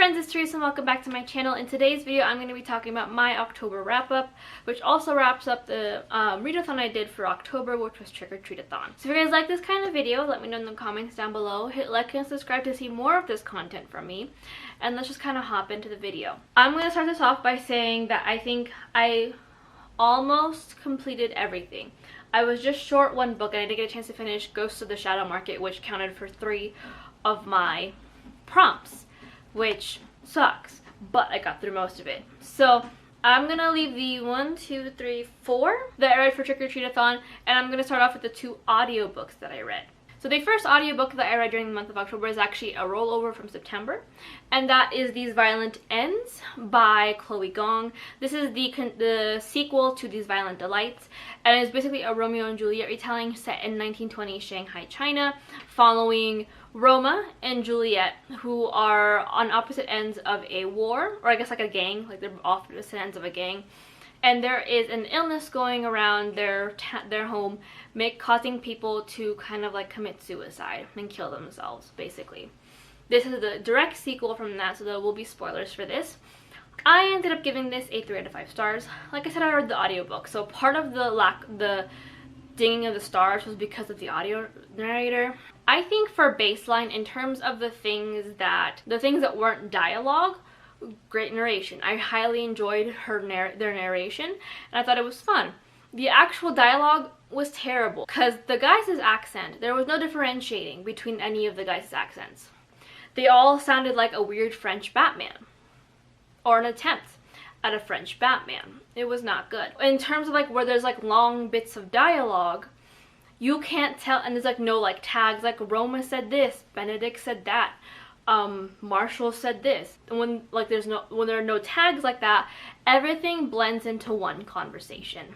friends, it's Teresa and welcome back to my channel. In today's video, I'm going to be talking about my October wrap-up, which also wraps up the readathon I did for October, which was Trick or Treat-a-thon. So if you guys like this kind of video, let me know in the comments down below. Hit like and subscribe to see more of this content from me. And let's just kind of hop into the video. I'm going to start this off by saying that I think I almost completed everything. I was just short one book and I didn't get a chance to finish Ghosts of the Shadow Market, which counted for 3 of my prompts, which sucks, but I got through most of it. So I'm gonna leave the 1, 2, 3, 4 that I read for Trick or Treat-a-thon, and I'm gonna start off with the 2 audiobooks that I read. So the first audiobook that I read during the month of October is actually a rollover from September, and that is These Violent Ends by Chloe Gong. This is the sequel to These Violent Delights, and it's basically a Romeo and Juliet retelling set in 1920 Shanghai, China, following Roma and Juliet, who are on opposite ends of a war, or I guess like a gang, like they're opposite ends of a gang. And there is an illness going around their home, causing people to kind of like commit suicide and kill themselves, basically. This is the direct sequel from that, so there will be spoilers for this. I ended up giving this a 3 out of 5 stars. Like I said, I read the audiobook, so part of the dinging of the stars was because of the audio narrator. I think for baseline, in terms of the things that weren't dialogue, great narration. I highly enjoyed their narration, and I thought it was fun. The actual dialogue was terrible because the guys' accent, there was no differentiating between any of the guys' accents. They all sounded like a weird French Batman, or an attempt at a French Batman. It was not good. In terms of like where there's like long bits of dialogue, you can't tell, and there's like no like tags, like Roma said this, Benedict said that, Marshall said this. And when there are no tags like that, everything blends into one conversation.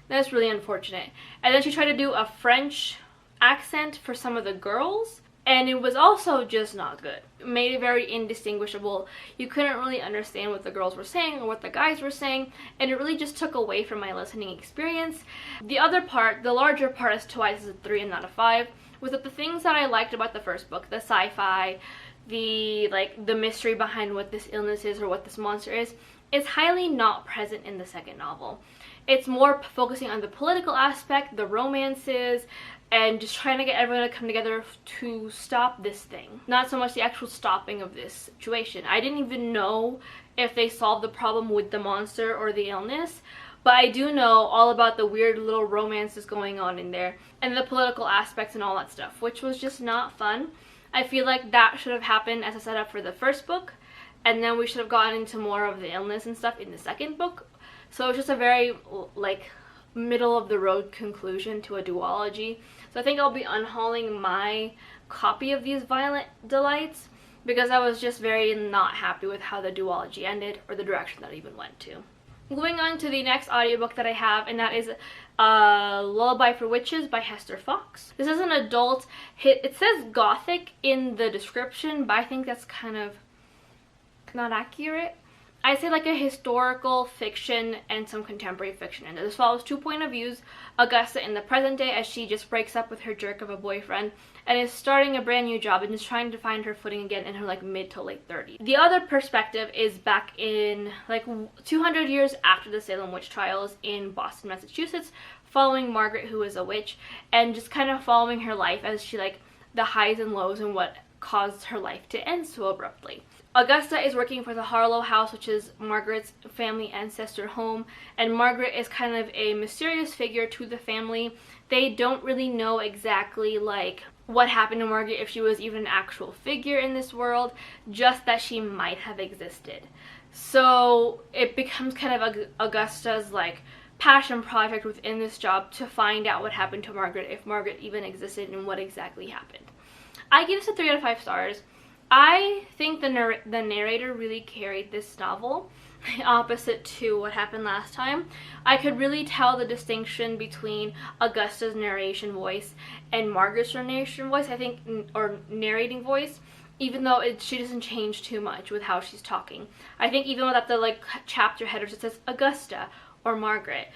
That's really unfortunate. And then she tried to do a French accent for some of the girls, and it was also just not good. It made it very indistinguishable. You couldn't really understand what the girls were saying or what the guys were saying, and it really just took away from my listening experience. The other part, the larger part as to why this is a 3 and not a 5, was that the things that I liked about the first book, the sci-fi, the mystery behind what this illness is or what this monster is highly not present in the second novel. It's more focusing on the political aspect, the romances, and just trying to get everyone to come together to stop this thing. Not so much the actual stopping of this situation. I didn't even know if they solved the problem with the monster or the illness, but I do know all about the weird little romances going on in there and the political aspects and all that stuff, which was just not fun. I feel like that should have happened as a setup for the first book, and then we should have gotten into more of the illness and stuff in the second book. So it's just a very like middle of the road conclusion to a duology. So I think I'll be unhauling my copy of These Violent Delights because I was just very not happy with how the duology ended or the direction that it even went to. Moving on to the next audiobook that I have, and that is Lullaby for Witches by Hester Fox. This is an adult hit. It says gothic in the description, but I think that's kind of not accurate. I say like a historical fiction and some contemporary fiction, and this follows 2 point of views. Augusta in the present day as she just breaks up with her jerk of a boyfriend and is starting a brand new job and is trying to find her footing again in her like mid to late 30s. The other perspective is back in like 200 years after the Salem witch trials in Boston, Massachusetts, following Margaret, who is a witch, and just kind of following her life as she like the highs and lows and what caused her life to end so abruptly. Augusta is working for the Harlow house, which is Margaret's family ancestor home, and Margaret is kind of a mysterious figure to the family. They don't really know exactly like what happened to Margaret, if she was even an actual figure in this world, just that she might have existed. So it becomes kind of Augusta's like passion project within this job to find out what happened to Margaret, if Margaret even existed, and what exactly happened. I give this a 3 out of 5 stars. I think the narrator really carried this novel, opposite to what happened last time. I could really tell the distinction between Augusta's narration voice and Margaret's narration voice, I think, or narrating voice, even though she doesn't change too much with how she's talking. I think even without the like chapter headers, it says Augusta or Margaret.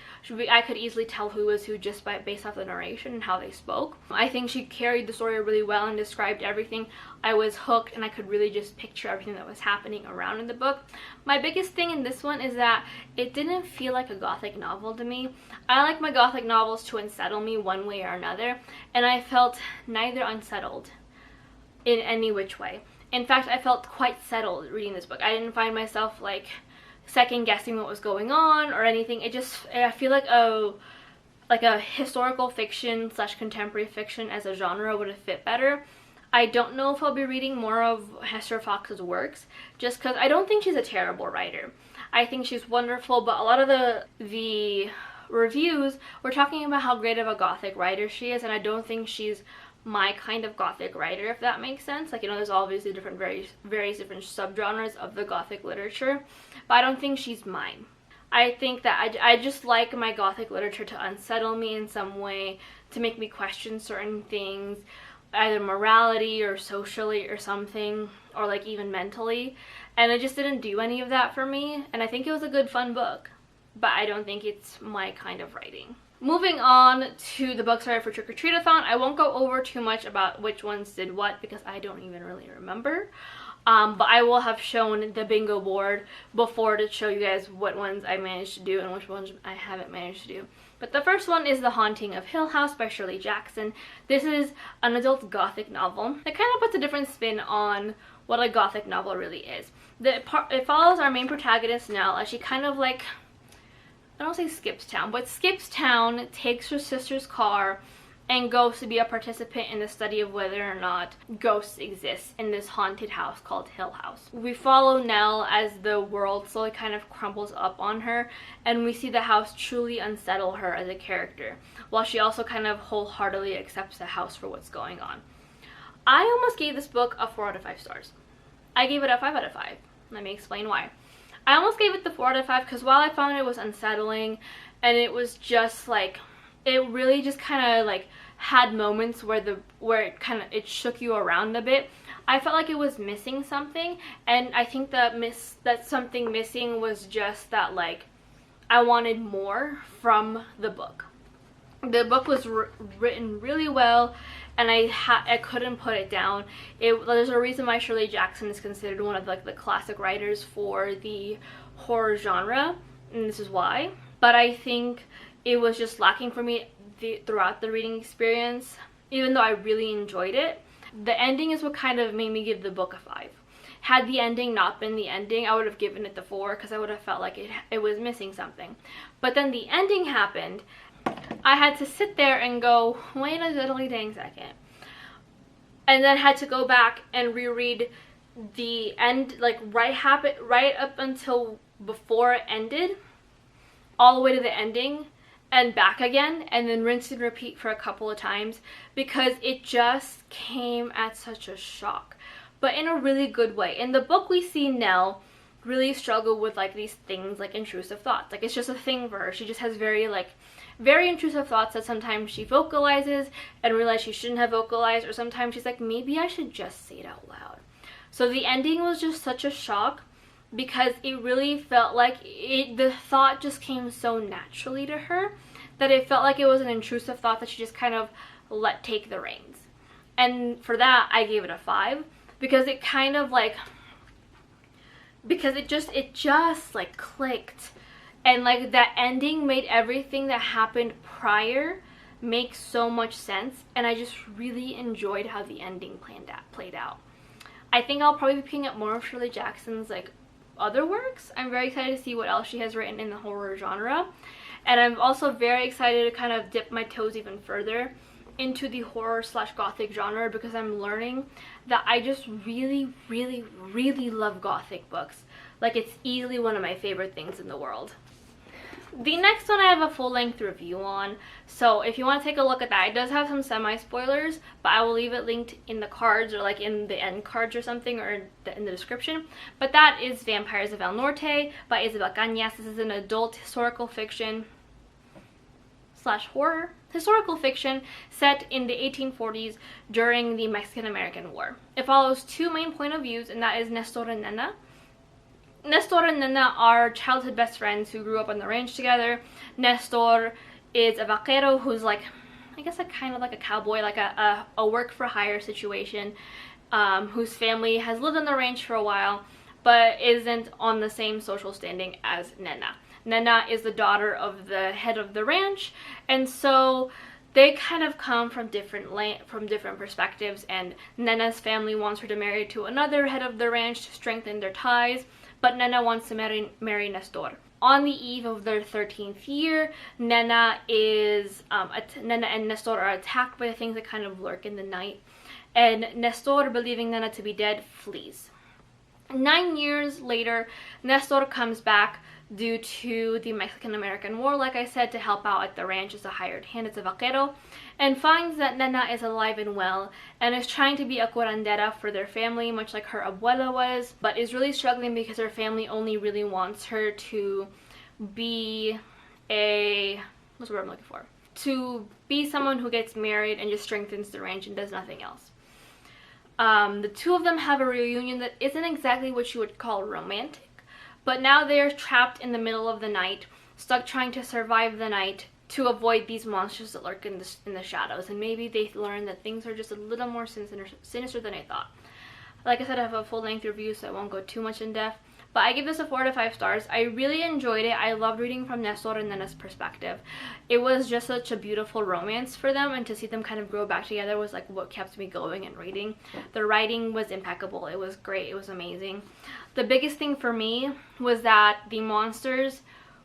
I could easily tell who was who just based off the narration and how they spoke. I think she carried the story really well and described everything. I was hooked and I could really just picture everything that was happening around in the book. My biggest thing in this one is that it didn't feel like a gothic novel to me. I like my gothic novels to unsettle me one way or another, and I felt neither unsettled in any which way. In fact, I felt quite settled reading this book. I didn't find myself like second guessing what was going on or anything. I feel like a historical fiction / contemporary fiction as a genre would have fit better. I don't know if I'll be reading more of Hester Fox's works, just because I don't think she's a terrible writer. I think she's wonderful, but a lot of the reviews were talking about how great of a gothic writer she is, and I don't think she's my kind of gothic writer, if that makes sense. Like, you know, there's obviously various different subgenres of the gothic literature, but I don't think she's mine. I think that I just like my gothic literature to unsettle me in some way, to make me question certain things, either morality or socially or something, or like even mentally, and it just didn't do any of that for me. And I think it was a good fun book, but I don't think it's my kind of writing. Moving on to the books I read for Trick or Treat-a-thon, I won't go over too much about which ones did what because I don't even really remember. But I will have shown the bingo board before to show you guys what ones I managed to do and which ones I haven't managed to do. But the first one is The Haunting of Hill House by Shirley Jackson. This is an adult gothic novel that kind of puts a different spin on what a gothic novel really is. It follows our main protagonist, Nell, as she kind of like, I don't say skips town, but skips town, takes her sister's car, and goes to be a participant in the study of whether or not ghosts exist in this haunted house called Hill House. We follow Nell as the world slowly kind of crumbles up on her, and we see the house truly unsettle her as a character, while she also kind of wholeheartedly accepts the house for what's going on. I almost gave this book a 4 out of 5 stars. I gave it a 5 out of 5. Let me explain why. I almost gave it the 4 out of 5 because while I found it was unsettling and it was just like, it really just kind of like had moments where it shook you around a bit, I felt like it was missing something, and I think that something missing was just that, like, I wanted more from the book. The book was written really well, and I couldn't put it down. There's a reason why Shirley Jackson is considered one of like the classic writers for the horror genre, and this is why. But I think it was just lacking for me throughout the reading experience, even though I really enjoyed it. The ending is what kind of made me give the book a 5. Had the ending not been the ending, I would have given it the 4 because I would have felt like it was missing something. But then the ending happened. I had to sit there and go, wait a diddly dang second. And then had to go back and reread the end, like right up until before it ended, all the way to the ending, and back again, and then rinse and repeat for a couple of times, because it just came at such a shock, but in a really good way. In the book, we see Nell really struggle with like these things like intrusive thoughts. Like, it's just a thing for her. She just has very intrusive thoughts that sometimes she vocalizes and realizes she shouldn't have vocalized, or sometimes she's like, maybe I should just say it out loud. So the ending was just such a shock because it really felt like the thought just came so naturally to her that it felt like it was an intrusive thought that she just kind of let take the reins. And for that, I gave it a 5 because it kind of like, because it just like clicked. And like that ending made everything that happened prior make so much sense, and I just really enjoyed how the ending played out. I think I'll probably be picking up more of Shirley Jackson's like other works. I'm very excited to see what else she has written in the horror genre, and I'm also very excited to kind of dip my toes even further into the horror / gothic genre, because I'm learning that I just really love gothic books. Like, it's easily one of my favorite things in the world. The next one I have a full-length review on, so if you want to take a look at that, it does have some semi-spoilers, but I will leave it linked in the cards, or like in the end cards or something, or in the description. But that is Vampires of El Norte by Isabel Cañas. This is an adult historical fiction / horror historical fiction set in the 1840s during the Mexican-American War. It follows two main point of views, and that is Nestor and Nena. Nestor and Nena are childhood best friends who grew up on the ranch together. Nestor is a vaquero who's like, I guess like kind of like a cowboy, like a work for hire situation, whose family has lived on the ranch for a while but isn't on the same social standing as Nena. Nena is the daughter of the head of the ranch, and so they kind of come from different perspectives, and Nena's family wants her to marry to another head of the ranch to strengthen their ties, but Nena wants to marry Nestor. On the eve of their 13th year, Nena and Nestor are attacked by the things that kind of lurk in the night, and Nestor, believing Nena to be dead, flees. 9 years later, Nestor comes back due to the Mexican-American War, like I said, to help out at the ranch as a hired hand, as a vaquero, and finds that Nena is alive and well and is trying to be a curandera for their family, much like her abuela was, but is really struggling because her family only really wants her to be what's the word I'm looking for? To be someone who gets married and just strengthens the ranch and does nothing else. The two of them have a reunion that isn't exactly what you would call romantic, but now they're trapped in the middle of the night, stuck trying to survive the night to avoid these monsters that lurk in the shadows, and maybe they learn that things are just a little more sinister than I thought. Like I said, I have a full-length review, so I won't go too much in depth, but I give this a 4 to 5 stars. I really enjoyed it. I loved reading from Nestor and Nena's perspective. It was just such a beautiful romance for them, and to see them kind of grow back together was like what kept me going and reading. The writing was impeccable. It was great. It was amazing. The biggest thing for me was that the monsters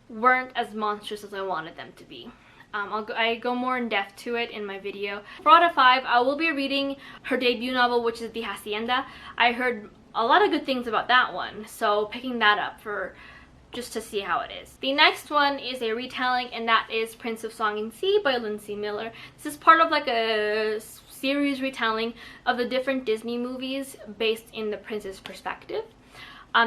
weren't as monstrous as I wanted them to be. I go more in depth to it in my video. 4 out of 5, I will be reading her debut novel, which is The Hacienda. I heard a lot of good things about that one, so picking that up for just to see how it is. The next one is a retelling, and that is Prince of Song and Sea by Lindsay Miller. This is part of like a series retelling of the different Disney movies based in the prince's perspective.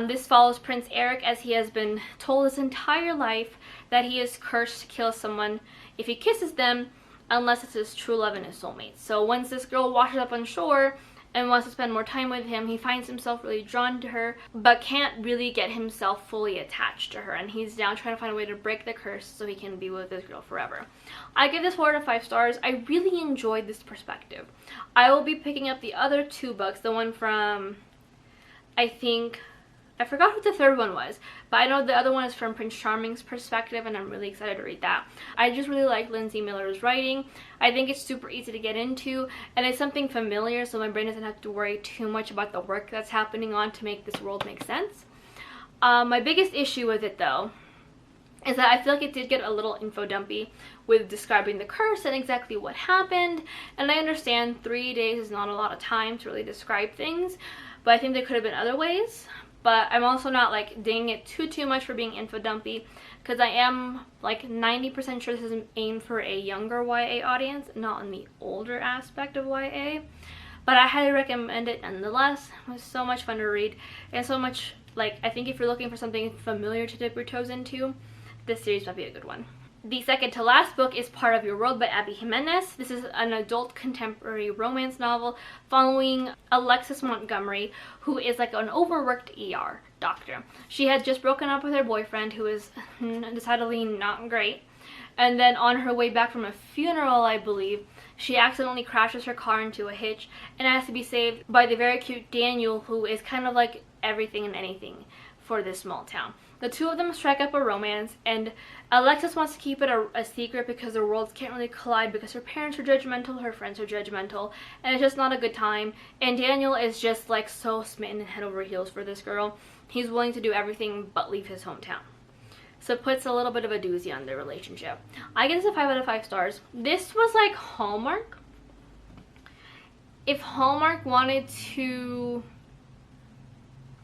This follows Prince Eric as he has been told his entire life that he is cursed to kill someone if he kisses them, unless it's his true love and his soulmate. So once this girl washes up on shore and wants to spend more time with him, he finds himself really drawn to her, but can't really get himself fully attached to her, and he's now trying to find a way to break the curse so he can be with this girl forever. I give this 4 to 5 stars. I really enjoyed this perspective. I will be picking up the other 2 books, the one from, I forgot who the third one was, but I know the other one is from Prince Charming's perspective, and I'm really excited to read that. I just really like Lindsay Miller's writing. I think it's super easy to get into, and it's something familiar, so my brain doesn't have to worry too much about the work that's happening on to make this world make sense. My biggest issue with it, though, is that I feel like it did get a little info dumpy with describing the curse and exactly what happened, and I understand 3 days is not a lot of time to really describe things, but I think there could have been other ways. But I'm also not like dinging it too much for being info dumpy, because I am like 90% sure this is aimed for a younger YA audience, not in the older aspect of YA. But I highly recommend it nonetheless. It was so much fun to read, and so much, like, I think if you're looking for something familiar to dip your toes into, this series might be a good one. The second to last book is Part of Your World by Abby Jimenez. This is an adult contemporary romance novel following Alexis Montgomery, who is like an overworked ER doctor. She had just broken up with her boyfriend, who is decidedly not great, and then on her way back from a funeral, I believe, she accidentally crashes her car into a hitch and has to be saved by the very cute Daniel, who is kind of like everything and anything for this small town. The two of them strike up a romance, and Alexis wants to keep it a secret because their worlds can't really collide because her parents are judgmental, her friends are judgmental, and it's just not a good time. And Daniel is just like so smitten head over heels for this girl. He's willing to do everything but leave his hometown. So it puts a little bit of a doozy on their relationship. I give this a 5 out of 5 stars. This was like Hallmark. If Hallmark wanted to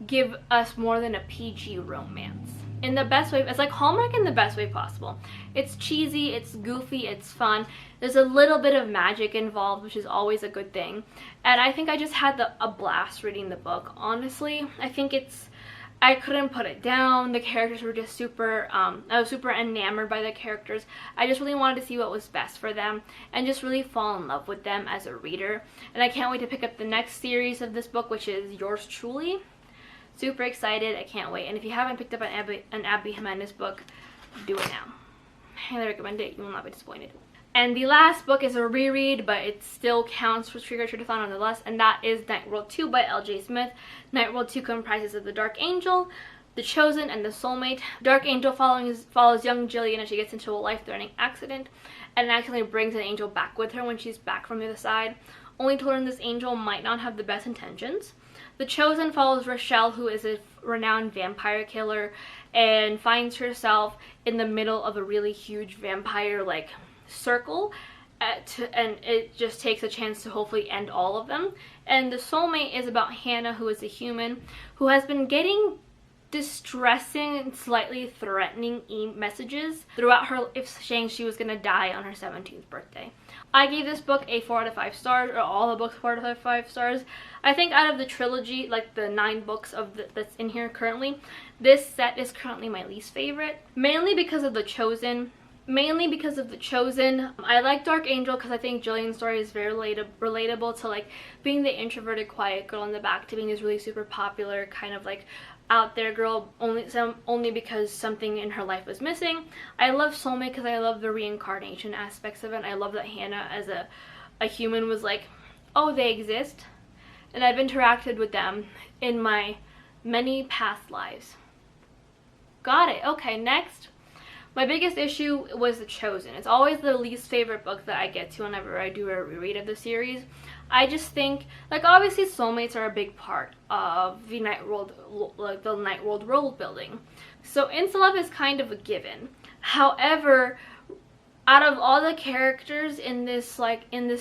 give us more than a PG romance in the best way, it's like Hallmark in the best way possible. It's cheesy, it's goofy, it's fun, there's a little bit of magic involved, which is always a good thing, and I think I just had a blast reading the book. Honestly, I couldn't put it down. The characters were just super, I was super enamored by the characters. I just really wanted to see what was best for them and just really fall in love with them as a reader, and I can't wait to pick up the next series of this book, which is Yours Truly. Super excited. I can't wait. And if you haven't picked up an Abby Jimenez book, do it now. I highly recommend it. You will not be disappointed. And the last book is a reread, but it still counts for Trick or Treat-a-thon nonetheless, and that is Night World 2 by L.J. Smith. Night World 2 comprises of The Dark Angel, The Chosen, and The Soulmate. Dark Angel follows young Jillian as she gets into a life-threatening accident, and accidentally brings an angel back with her when she's back from the other side, only to learn this angel might not have the best intentions. The Chosen follows Rochelle, who is a renowned vampire killer, and finds herself in the middle of a really huge vampire, like, circle, and it just takes a chance to hopefully end all of them. And The Soulmate is about Hannah, who is a human who has been getting distressing and slightly threatening messages throughout her life saying she was gonna die on her 17th birthday. I gave this book a 4 out of 5 stars, or all the books 4 out of 5 stars. I think out of the trilogy, like the 9 books that's in here currently, this set is currently my least favorite, mainly because of The Chosen. I like Dark Angel because I think Jillian's story is very relatable to like being the introverted quiet girl in the back to being this really super popular kind of like out there girl only because something in her life was missing. I love Soulmate because I love the reincarnation aspects of it. I love that Hannah as a human was like, oh, they exist, and I've interacted with them in my many past lives. Got it. Okay, next. My biggest issue was The Chosen. It's always the least favorite book that I get to whenever I do a reread of the series. I just think, like, obviously soulmates are a big part of the Night World, like the Night World world building. So incel is kind of a given. However, out of all the characters in this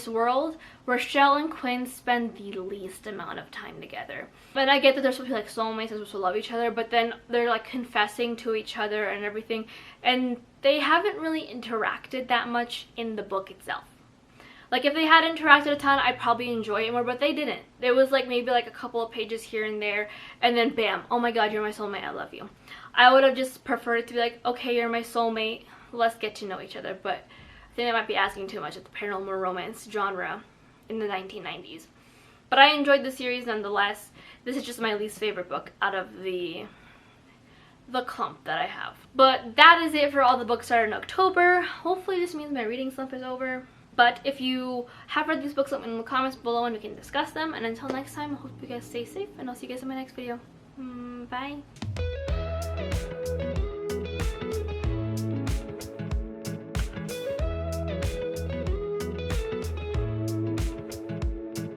world, Rochelle and Quinn spend the least amount of time together. But I get that they're supposed to be like soulmates, they're supposed to love each other, but then they're like confessing to each other and everything, and they haven't really interacted that much in the book itself. Like, if they had interacted a ton, I'd probably enjoy it more, but they didn't. There was like maybe like a couple of pages here and there, and then bam, oh my god, you're my soulmate, I love you. I would have just preferred it to be like, okay, you're my soulmate, let's get to know each other, but I think I might be asking too much of the paranormal romance genre in the 1990s. But I enjoyed the series nonetheless. This is just my least favorite book out of the clump that I have. But that is it for all the books that are in October. Hopefully this means my reading slump is over. But if you have read these books, let me know in the comments below and we can discuss them. And until next time, I hope you guys stay safe, and I'll see you guys in my next video. Bye!